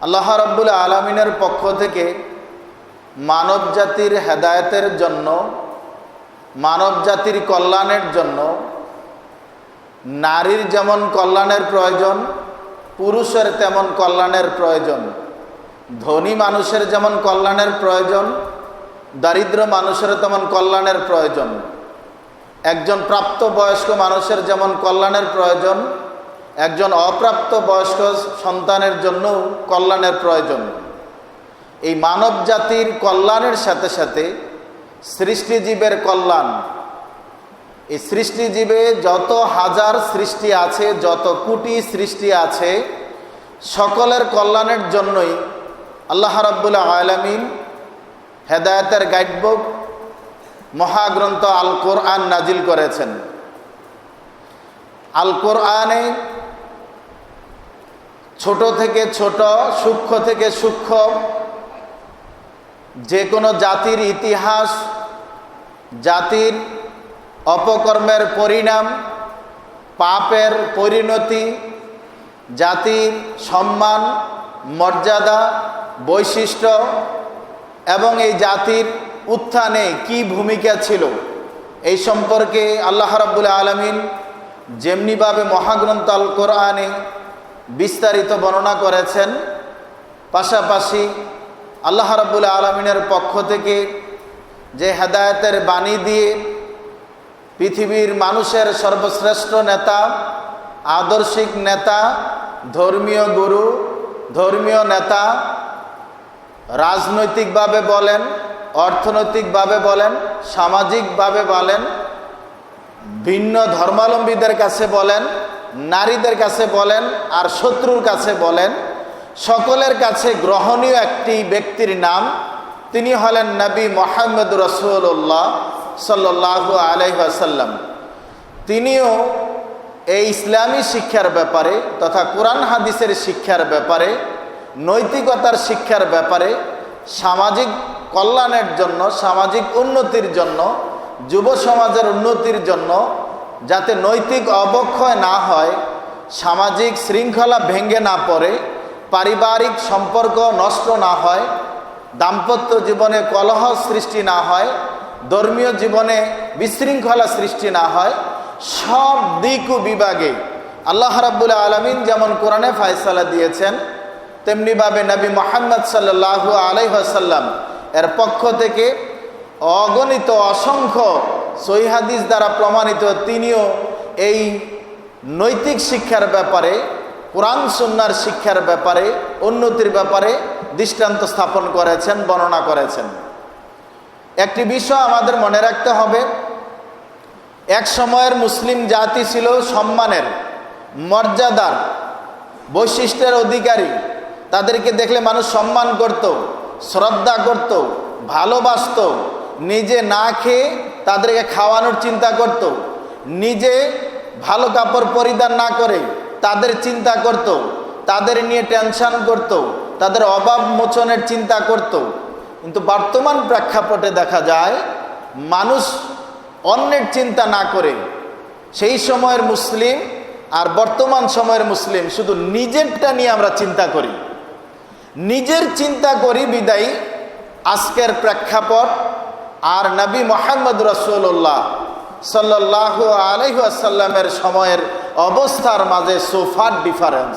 আল্লাহ রাব্বুল আলামিনের পক্ষ থেকে মানব জাতির হেদায়েতের জন্য, মানব জাতির কল্যাণের জন্য নারীর যেমন কল্যাণের প্রয়োজন, পুরুষের তেমন কল্যাণের প্রয়োজন। ধনী মানুষের যেমন কল্যাণের প্রয়োজন, দারিদ্র মানুষের তেমন কল্যাণের প্রয়োজন। একজন প্রাপ্তবয়স্ক মানুষের যেমন কল্যাণের প্রয়োজন, একজন অপ্রাপ্ত বয়স্ক সন্তানের জন্য কল্যাণের প্রয়োজন। এই মানব জাতির কল্যাণের সাথে সাথে সৃষ্টিজীবের কল্যাণ, এই সৃষ্টিজীবে যত হাজার সৃষ্টি আছে, যত কোটি সৃষ্টি আছে, সকলের কল্যাণের জন্যই আল্লাহ রাব্বুল আলামিন হেদায়েতের গাইডবুক মহাগ্রন্থ আল কোরআন নাজিল করেছেন। আল কোরআনে ছোট থেকে ছোট, সূক্ষ্ম থেকে সূক্ষ্ম যে কোনো জাতির ইতিহাস, জাতির অপকর্মের পরিণাম, পাপের পরিণতি, জাতির সম্মান, মর্যাদা, বৈশিষ্ট্য এবং এই জাতির উত্থানে কি ভূমিকা ছিল, এই সম্পর্কে আল্লাহ রাব্বুল আলামিন যেমনিভাবে মহাগ্রন্থ আল কোরআনে বিস্তারিত বর্ণনা করেছেন, পাশাপাশি আল্লাহ রাব্বুল আলামিনের পক্ষ থেকে যে হেদায়েতের বাণী দিয়ে পৃথিবীর মানুষের সর্বশ্রেষ্ঠ নেতা, আদর্শিক নেতা, ধর্মীয় গুরু, ধর্মীয় নেতা, রাজনৈতিকভাবে বলেন, অর্থনৈতিকভাবে বলেন, সামাজিকভাবে বলেন, ভিন্ন ধর্মাবলম্বীদের কাছে বলেন, নারীদের কাছে বলেন, আর শত্রুর কাছে বলেন, সকলের কাছে গ্রহণীয় একটি ব্যক্তির নাম, তিনি হলেন নবী মুহাম্মদ রাসূলুল্লাহ সাল্লাল্লাহু আলাইহি ওয়াসাল্লাম। তিনিও এই ইসলামী শিক্ষার ব্যাপারে তথা কোরআন হাদিসের শিক্ষার ব্যাপারে, নৈতিকতার শিক্ষার ব্যাপারে, সামাজিক কল্যাণের জন্য, সামাজিক উন্নতির জন্য, যুব সমাজের উন্নতির জন্য, যাতে নৈতিক অবক্ষয় না হয়, সামাজিক শৃঙ্খলা ভেঙে না পড়ে, পারিবারিক সম্পর্ক নষ্ট না হয়, দাম্পত্য জীবনে কলহ সৃষ্টি না হয়, ধর্মীয় জীবনে বিশৃঙ্খলা সৃষ্টি না হয়, সব দিক ও বিভাগে আল্লাহ রাব্বুল আলামিন যেমন কোরআনে ফয়সালা দিয়েছেন, তেমনিভাবে নবী মুহাম্মদ সাল্লাল্লাহু আলাইহি ওয়াসাল্লাম এর পক্ষ থেকে অগণিত অসংখ্য সহিহ হাদিস দ্বারা প্রমাণিত তিনিও এই নৈতিক শিক্ষার ব্যাপারে, কোরআন সুন্নাহর শিক্ষার ব্যাপারে, উন্নতির ব্যাপারে দৃষ্টান্ত স্থাপন করেছেন, বর্ণনা করেছেন। একটি বিষয় আমাদের মনে রাখতে হবে, এক সময়ের মুসলিম জাতি ছিল সম্মানের, মর্যাদার, বৈশিষ্ট্যের অধিকারী। তাদেরকে দেখলে মানুষ সম্মান করত, শ্রদ্ধা করত, ভালোবাসত, নিজে না খেয়ে তাদেরকে খাওয়ানোর চিন্তা করত, নিজে ভালো কাপড় পরিধান না করে তাদের চিন্তা করত, তাদের নিয়ে টেনশন করত, তাদের অভাব মোচনের চিন্তা করত। কিন্তু বর্তমান প্রেক্ষাপটে দেখা যায় মানুষ অন্যের চিন্তা না করে, সেই সময়ের মুসলিম আর বর্তমান সময়ের মুসলিম শুধু নিজেরটা নিয়ে আমরা চিন্তা করি, নিজের চিন্তা করি বিদায়ী আজকের প্রেক্ষাপট আর নবী মুহাম্মদ রাসূলুল্লাহ সাল্লাল্লাহু আলাইহি ওয়াসাল্লামের সময়ের অবস্থার মাঝে সোফার ডিফারেন্স।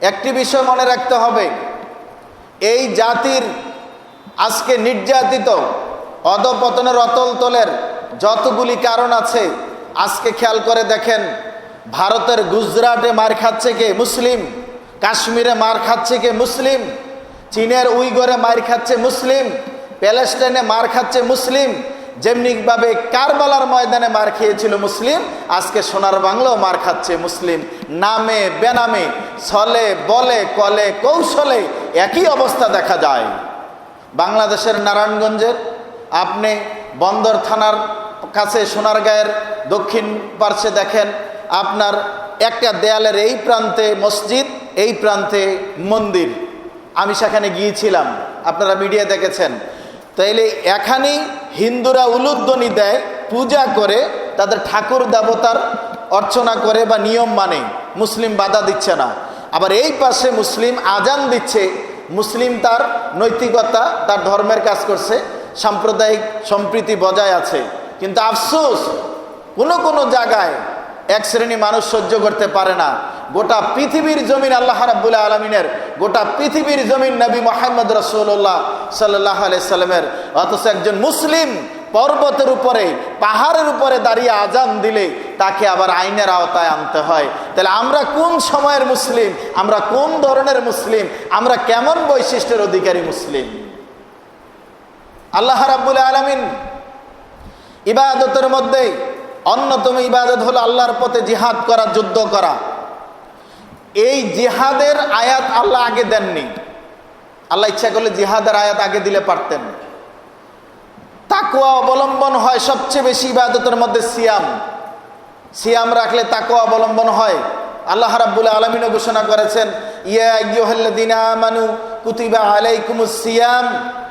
একটি বিষয় মনে রাখতে হবে, এই জাতির আজকে নির্যাতিত, অধপতনের অতল তলের যতগুলি কারণ আছে, আজকে খেয়াল করে দেখেন, ভারতের গুজরাটে মার খাচ্ছে কে? মুসলিম। কাশ্মীরে মার খাচ্ছে কে? মুসলিম। চীনের উইগরে মার খাচ্ছে মুসলিম। প্যালেস্টাইনে মার খাচ্ছে মুসলিম। যেমনিভাবে কারবালার ময়দানে মার খেয়েছিল মুসলিম, আজকে সোনার বাংলাও মার খাচ্ছে মুসলিম। নামে বেনামে, ছলে বলে কলে কৌশলে একই অবস্থা দেখা যায়। বাংলাদেশের নারায়ণগঞ্জের আপনি বন্দর থানার কাছে সোনারগাঁয়ের দক্ষিণ পার্শ্বে দেখেন, আপনার একটা দেয়ালের এই প্রান্তে মসজিদ, এই প্রান্তে মন্দির। আমি সেখানে গিয়েছিলাম, আপনারা মিডিয়া দেখেছেন। তাইলে এখানেই হিন্দুরা উলুধ্বনি দেয়, পূজা করে, তাদের ঠাকুর দেবতার অর্চনা করে বা নিয়ম মানে, মুসলিম বাধা দিচ্ছে না। আবার এই পাশে মুসলিম আজান দিচ্ছে, মুসলিম তার নৈতিকতা, তার ধর্মের কাজ করছে, সাম্প্রদায়িক সম্প্রীতি বজায় আছে। কিন্তু আফসোস, কোনো জায়গায় এক শ্রেণী মানুষ সহ্য করতে পারে না। গোটা পৃথিবীর জমিন আল্লাহ রাব্বুল আলামিনের, গোটা পৃথিবীর জমিন নবী মুহাম্মদ রাসূলুল্লাহ সাল্লাল্লাহু আলাইহি সাল্লামের, অথচ একজন মুসলিম পর্বতের উপরে, পাহাড়ের উপরে দাঁড়িয়ে আজান দিলে তাকে আবার আইনের আওতায় আনতে হয়। তাহলে আমরা কোন সময়ের মুসলিম, আমরা কোন ধরনের মুসলিম, আমরা কেমন বৈশিষ্ট্যের অধিকারী মুসলিম? আল্লাহ রাব্বুল আলামিন ইবাদতের মধ্যে অন্যতম ইবাদত হলো আল্লাহর পথে জিহাদ করা, যুদ্ধ করা। এই জিহাদের আয়াত আল্লাহ আগে দেননি। আল্লাহ ইচ্ছা করলে জিহাদের আয়াত আগে দিলে পারতেন। তাকওয়া অবলম্বন হয় সবচেয়ে বেশি ইবাদতের মধ্যে সিয়াম। সিয়াম রাখলে তাকওয়া অবলম্বন হয়। আল্লাহ রাব্বুল আলামিন ঘোষণা করেছেন, ইয়া আইয়ুহাল্লাযীনা আমানু কুতিবা আলাইকুমুস সিয়াম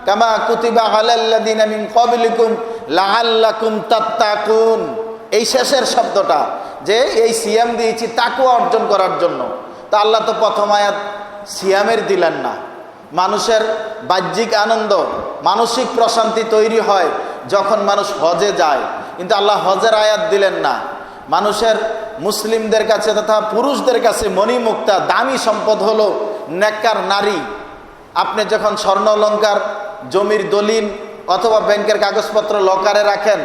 কামা কুতিবা আলাল্লাযীনা মিন ক্বাবলিকুম লাআল্লাকুম তাত্তাকুন। এই শেষের শব্দটা, যে এই সিয়াম দিয়েছি তাকওয়া অর্জন করার জন্য। তা আল্লাহ তো প্রথম আয়াত সিয়ামের দিলেন না। মানুষের বাহ্যিক আনন্দ, মানসিক প্রশান্তি তৈরি হয় যখন মানুষ হজে যায়, কিন্তু আল্লাহ হজের আয়াত দিলেন না। মানুষের, মুসলিমদের কাছে তথা পুরুষদের কাছে মণিমুক্তা, দামি সম্পদ হলো নেককার নারী। আপনি যখন স্বর্ণ অলংকার, জমির দলিল অথবা ব্যাংকের কাগজপত্র লকারে রাখেন,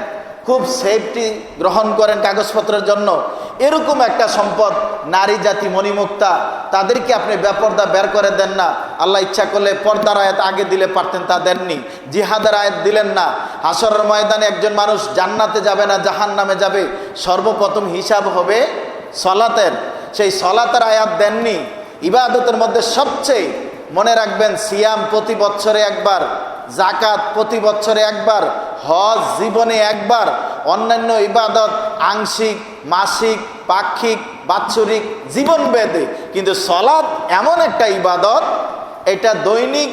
খুব সেফটি গ্রহণ করেন কাগজপত্রের জন্য, এরকম একটা সম্পদ নারী জাতি মণিমুক্তা, তাদেরকে আপনি বেপর্দা বের করে দেন না। আল্লাহ ইচ্ছা করলে পর্দার আয়াত আগে দিলে পারতেন, তা দেননি। জিহাদের আয়াত দিলেন না। হাশরের ময়দানে একজন মানুষ জান্নাতে যাবে না জাহান্নামে যাবে, সর্বপ্রথম হিসাব হবে সলাতের, সেই সলাতের আয়াত দেননি। ইবাদতের মধ্যে সবচেয়ে মনে রাখবেন, সিয়াম প্রতি বছরে একবার, জাকাত প্রতি বছরে একবার, হজ জীবনে একবার, অন্যান্য ইবাদত আংশিক, মাসিক, পাক্ষিক, বাৎসরিক, জীবনভেদে। কিন্তু সলাৎ এমন একটা ইবাদত, এটা দৈনিক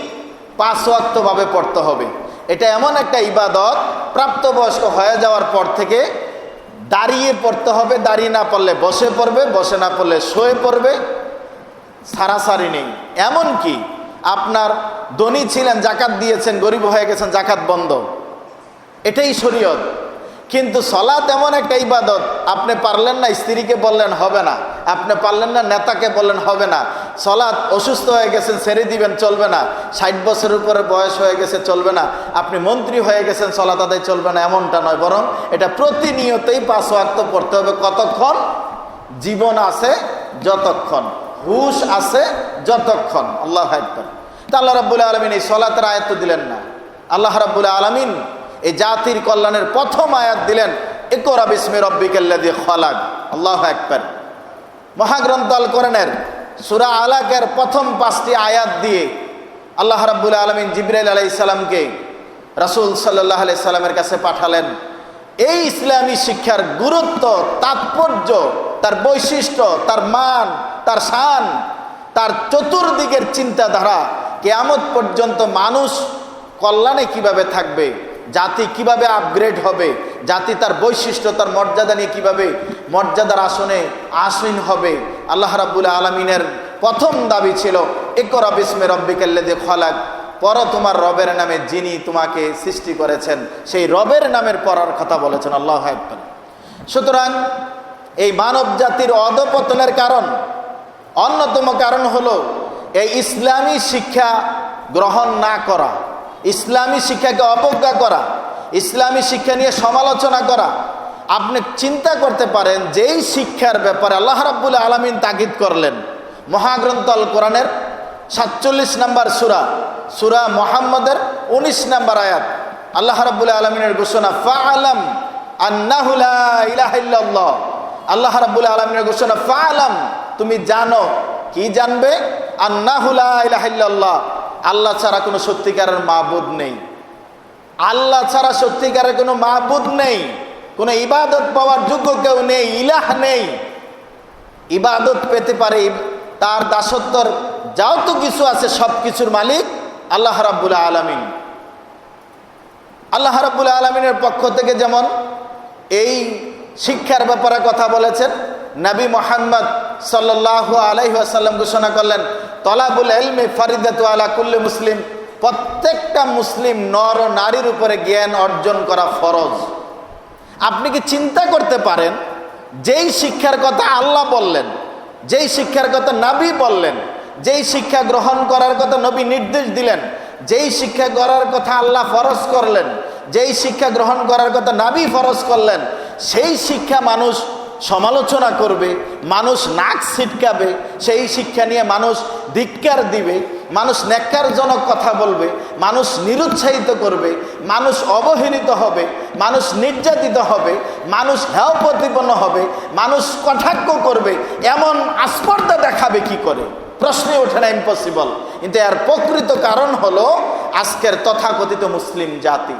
5 ওয়াক্তভাবে পড়তে হবে। এটা এমন একটা ইবাদত, প্রাপ্তবয়স্ক হয়ে যাওয়ার পর থেকে দাঁড়িয়ে পড়তে হবে, দাঁড়িয়ে না পড়লে বসে পড়বে, বসে না পড়লে শুয়ে পড়বে, সারাসারি নেই। এমন কি আপনার ধনী ছিলেন, জাকাত দিয়েছেন, গরিব হয়ে গেছেন, জাকাত বন্ধ, এটাই শরীয়ত। কিন্তু সলাত এমন একটা ইবাদত, আপনি পারলেন না, স্ত্রীকে বললেন হবে না, আপনি পারলেন না, নেতাকে বললেন হবে না। সলাত, অসুস্থ হয়ে গেছেন, ছেড়ে দিবেন, চলবে না। 60 বছরের উপরে বয়স হয়ে গেছে, চলবে না। আপনি মন্ত্রী হয়ে গেছেন, সলাত আদায় চলবে না, এমনটা নয়। বরং এটা প্রতিনিয়তই 5 ওয়াক্ত পড়তে হবে। কতক্ষণ? জীবন আছে যতক্ষণ, হুশ আছে যতক্ষণ। আল্লাহু আকবার। তা আল্লাহ রাব্বুল আলামিন এই সলাতের আয়াত দিলেন না। আল্লাহ রাব্বুল আলামিন এই জাতির কল্যাণের প্রথম আয়াত দিলেন, ইকরা বিসমি রাব্বিকাল্লাযী খালাক। আল্লাহু আকবার। মহাগ্রন্থ আল কোরআনের সূরা আলাকের প্রথম 5টি আয়াত দিয়ে আল্লাহ রাব্বুল আলামিন জিবরাইল আলাইহিস সালামকে রাসূল সাল্লাল্লাহু আলাইহি সাল্লামের কাছে পাঠালেন। এই ইসলামী শিক্ষার গুরুত্ব, তাৎপর্য, তার বৈশিষ্ট্য, তার মান, তার শান, তার চতুর্দিকের চিন্তাধারা, কিয়ামত পর্যন্ত মানুষ কল্যাণে কিভাবে থাকবে, জাতি কিভাবে আপগ্রেড হবে, জাতি তার বৈশিষ্ট্য, তার মর্যাদা নিয়ে কিভাবে মর্যাদার আসনে আসীন হবে। আল্লাহ রাব্বুল আলামিনের প্রথম দাবি ছিল, ইকরা বিসমি রাব্বিকাল্লাযী খালাক, পড়ো তোমার রবের নামে যিনি তোমাকে সৃষ্টি করেছেন। সেই রবের নামের পড়ার কথা বলেছেন। আল্লাহু আকবার। সুতরাং এই মানব জাতির অধঃপতনের কারণ, অন্যতম কারণ হলো এই ইসলামী শিক্ষা গ্রহণ না করা, ইসলামী শিক্ষাকে অবজ্ঞা করা, ইসলামী শিক্ষা নিয়ে সমালোচনা করা। আপনি চিন্তা করতে পারেন, যেই শিক্ষার ব্যাপারে আল্লাহ রাব্বুল আলামিন তাগিদ করলেন, মহাগ্রন্থ আল কোরআনের 47 নম্বর সূরা, সূরা মুহাম্মদের 19 নম্বর আয়াত, আল্লাহ রাব্বুল আলামিনের ঘোষণা, ফাআলাম আন্নাহু লা ইলাহা ইল্লাল্লাহ। আল্লাহ রাব্বুল আলামিনের ঘোষণা, ফাআলাম, তুমি জানো। কি জানবে? আন্নাহু লা ইলাহা ইল্লাল্লাহ, আল্লাহ ছাড়া কোনো সত্যিকারের মাবুদ নেই। আল্লাহ ছাড়া সত্যিকারের কোনো মাবুদ নেই, কোনো ইবাদত পাওয়ার যোগ্য কেউ নেই, ইলাহ নেই। ইবাদত পেতে পারে, তার দাসত্বর যত কিছু আছে সব কিছুর মালিক আল্লাহ রাব্বুল আলামিন। আল্লাহ রাব্বুল আলামিনের পক্ষ থেকে যেমন এই শিক্ষার ব্যাপারে কথা বলেছেন, নবী মুহাম্মদ সাল্লাল্লাহু আলাইহি ওয়াসাল্লাম ঘোষণা করলেন, তলাবুল ইলমি ফারিদাতু আলা কুল্লি মুসলিম, প্রত্যেকটা মুসলিম নর ও নারীর উপরে জ্ঞান অর্জন করা ফরজ। আপনি কি চিন্তা করতে পারেন, যেই শিক্ষার কথা আল্লাহ বললেন, যেই শিক্ষার কথা নবী বললেন, যেই শিক্ষা গ্রহণ করার কথা নবী নির্দেশ দিলেন, যেই শিক্ষা করার কথা আল্লাহ ফরজ করলেন, যেই শিক্ষা গ্রহণ করার কথা নবী ফরজ করলেন, সেই শিক্ষা মানুষ সমালোচনা করবে, মানুষ নাক ছিটকাবে, সেই শিক্ষা নিয়ে মানুষ ধিক্কার দিবে, মানুষ ন্যাক্কারজনক কথা বলবে, মানুষ নিরুৎসাহিত করবে, মানুষ অবহেলিত হবে, মানুষ নির্যাতিত হবে, মানুষ হেয় প্রতিপন্ন হবে, মানুষ কটাক্ষ করবে, এমন আস্পর্ধা দেখাবে কি করে? প্রশ্নে ওঠে না, ইম্পসিবল। কিন্তু এর প্রকৃত কারণ হলো আজকের তথাকথিত মুসলিম জাতি।